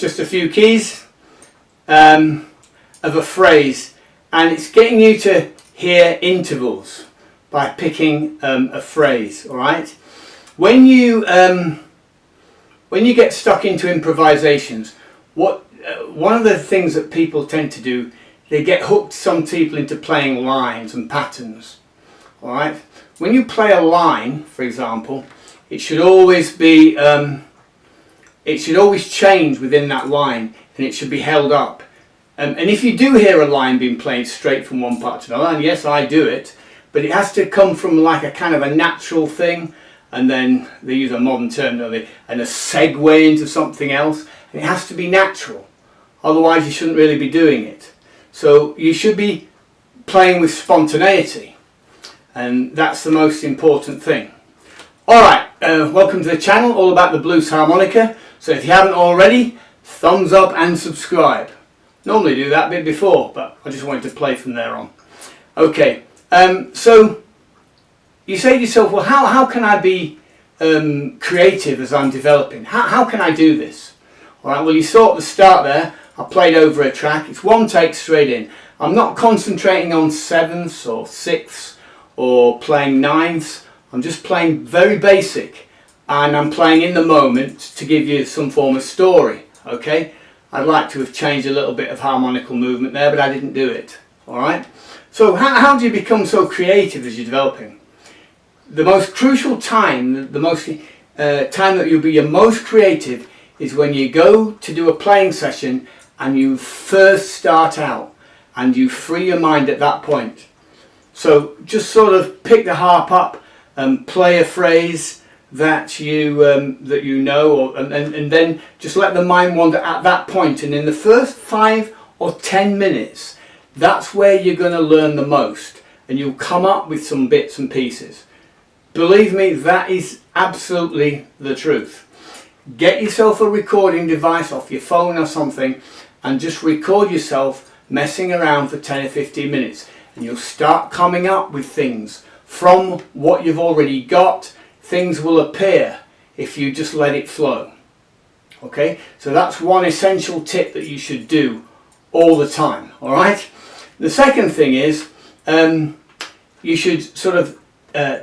that's just a few keys of a phrase, and it's getting you to hear intervals by picking a phrase. All right. When you get stuck into improvisations, one of the things that people tend to do, they get hooked, some people, into playing lines and patterns. All right. When you play a line, for example, it should always be it should always change within that line, and it should be held up. And if you do hear a line being played straight from one part to another, and yes, I do it, but it has to come from like a kind of a natural thing, and then they use a modern term, don't they, and a segue into something else, and it has to be natural. Otherwise, you shouldn't really be doing it. So you should be playing with spontaneity, and that's the most important thing. Alright, welcome to the channel, all about the blues harmonica. So if you haven't already, thumbs up and subscribe. Normally do that a bit before, but I just wanted to play from there on. Okay, so you say to yourself, well, how can I be creative as I'm developing? How can I do this? Alright, well, you saw at the start there, I played over a track. It's one take straight in. I'm not concentrating on sevenths or sixths or playing ninths. I'm just playing very basic, and I'm playing in the moment to give you some form of story. Okay, I'd like to have changed a little bit of harmonical movement there, but I didn't do it. Alright, so how do you become so creative as you're developing? The most crucial time, the most time that you'll be your most creative is when you go to do a playing session and you first start out, and you free your mind at that point. So just sort of pick the harp up and play a phrase that you know, and then just let the mind wander at that point. And in the first 5 or 10 minutes, that's where you're going to learn the most, and you'll come up with some bits and pieces. Believe me, that is absolutely the truth. Get yourself a recording device off your phone or something, and just record yourself messing around for 10 or 15 minutes, and you'll start coming up with things from what you've already got. Things will appear if you just let it flow. Okay, so that's one essential tip that you should do all the time. All right. The second thing is you should sort of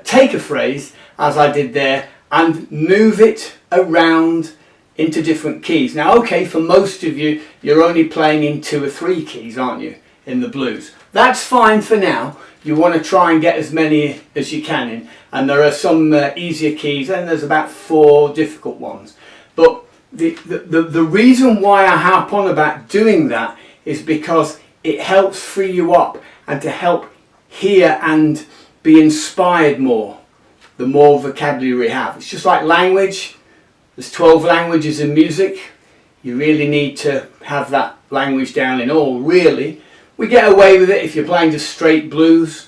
take a phrase, as I did there, and move it around into different keys. Now, okay, for most of you, you're only playing in 2 or 3 keys, aren't you, in the blues? That's fine for now. You want to try and get as many as you can in, and there are some easier keys, and there's about 4 difficult ones. But the reason why I harp on about doing that is because it helps free you up and to help hear and be inspired more, the more vocabulary we have. It's just like language. There's 12 languages in music. You really need to have that language down in all, really. We get away with it if you're playing just straight blues,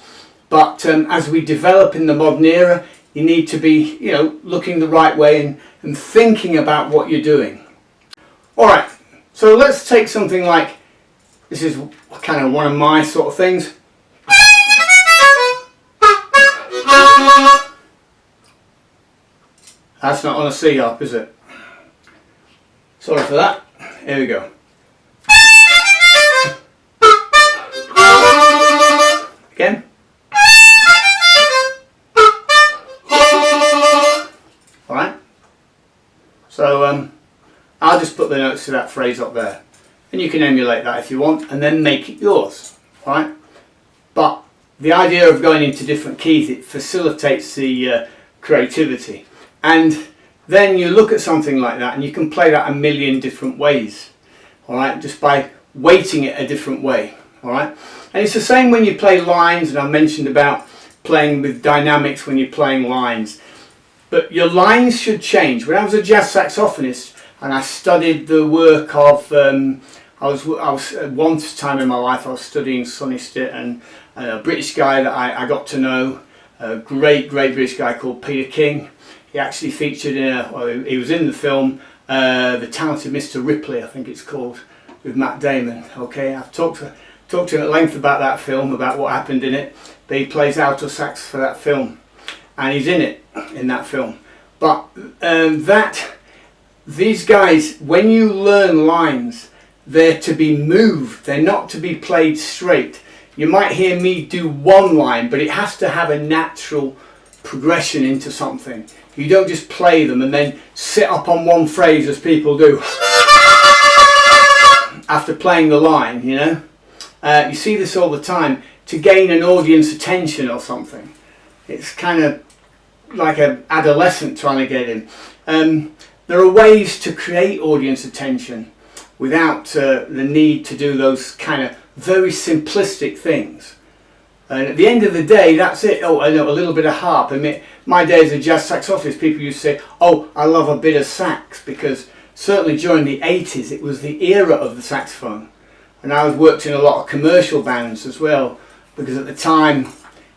but as we develop in the modern era, you need to be, you know, looking the right way and thinking about what you're doing. Alright, so let's take something like, this is kind of one of my sort of things. That's not on a C harp, is it? Sorry for that. Here we go. Again. Alright. So I'll just put the notes to that phrase up there. And you can emulate that if you want, and then make it yours. Alright? But the idea of going into different keys, it facilitates the creativity. And then you look at something like that and you can play that a million different ways. Alright, just by weighting it a different way. Alright, and it's the same when you play lines, and I mentioned about playing with dynamics when you're playing lines. But your lines should change. When I was a jazz saxophonist and I studied the work of, I was at one time in my life I was studying Sonny Stitt and a British guy that I got to know, a great British guy called Peter King. He actually featured in he was in the film The Talented Mr. Ripley, I think it's called, with Matt Damon. Okay, I've talked to him at length about that film, about what happened in it. But he plays alto sax for that film, and he's in it, in that film. But that these guys, when you learn lines, they're to be moved, they're not to be played straight. You might hear me do one line, but it has to have a natural progression into something. You don't just play them and then sit up on one phrase as people do after playing the line, you know. You see this all the time to gain an audience attention or something. It's kind of like an adolescent trying to get in. There are ways to create audience attention without the need to do those kind of very simplistic things. And at the end of the day, that's it. Oh, I know, a little bit of harp. I mean, my days as a jazz saxophonist, people used to say, oh, I love a bit of sax, because certainly during the 80s, it was the era of the saxophone. And I worked in a lot of commercial bands as well, because at the time,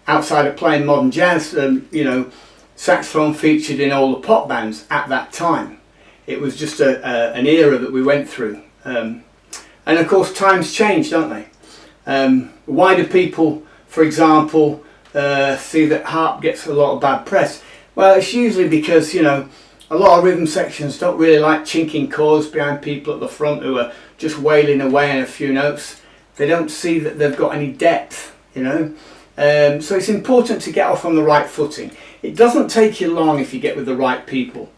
outside of playing modern jazz, you know, saxophone featured in all the pop bands at that time. It was just an era that we went through. And of course, times change, don't they? Why do people, for example, see that harp gets a lot of bad press? Well, it's usually because, you know, a lot of rhythm sections don't really like chinking chords behind people at the front who are just wailing away on a few notes. They don't see that they've got any depth, you know. So it's important to get off on the right footing. It doesn't take you long if you get with the right people.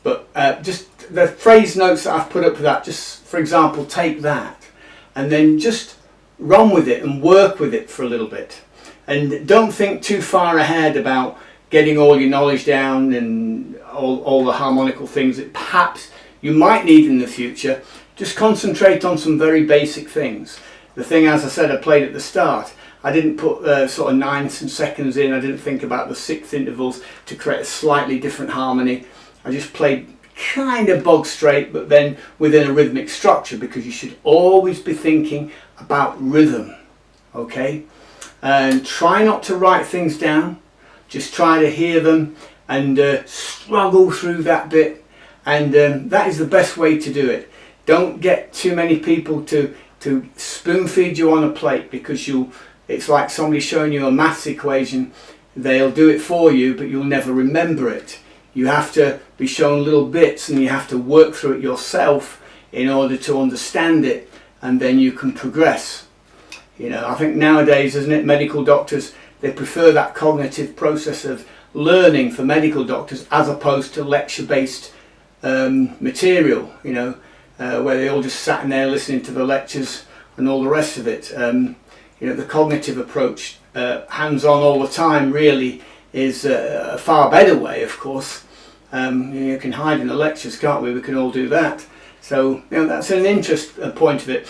But just the phrase notes that I've put up for that, just for example, take that and then just run with it and work with it for a little bit. And don't think too far ahead about getting all your knowledge down and all the harmonical things that perhaps you might need in the future. Just concentrate on some very basic things. The thing, as I said, I played at the start, I didn't put sort of ninths and seconds in. I didn't think about the sixth intervals to create a slightly different harmony. I just played kind of bog straight, but then within a rhythmic structure, because you should always be thinking about rhythm, okay? And try not to write things down. Just try to hear them and struggle through that bit. And that is the best way to do it. Don't get too many people to spoon feed you on a plate, because it's like somebody showing you a maths equation. They'll do it for you, but you'll never remember it. You have to be shown little bits, and you have to work through it yourself in order to understand it, and then you can progress. You know, I think nowadays, isn't it, medical doctors, they prefer that cognitive process of learning for medical doctors as opposed to lecture-based material, you know, where they all just sat in there listening to the lectures and all the rest of it. You know, the cognitive approach, hands-on all the time, really is a far better way, of course. You can hide in the lectures, can't we? We can all do that. So, you know, that's an point of it.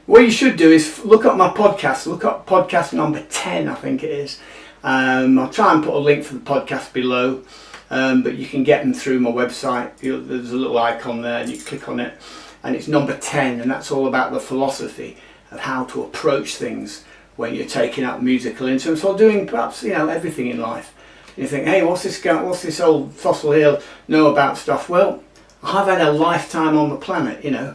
What you should do is look up my podcast. Look up podcast number 10, I think it is. I'll try and put a link for the podcast below, but you can get them through my website. There's a little icon there, and you click on it, and it's number 10, and that's all about the philosophy of how to approach things when you're taking up musical instruments or doing perhaps, you know, everything in life. You think, hey, what's this old fossil here know about stuff? Well, I've had a lifetime on the planet, you know.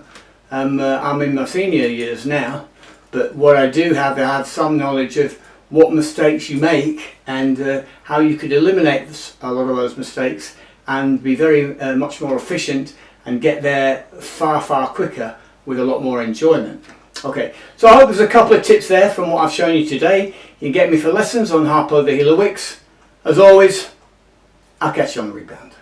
I'm in my senior years now, but what I have some knowledge of what mistakes you make and how you could eliminate a lot of those mistakes and be very much more efficient and get there far, far quicker with a lot more enjoyment. Okay, so I hope there's a couple of tips there from what I've shown you today. You can get me for lessons on Harpo the Hilowicks. As always, I'll catch you on the rebound.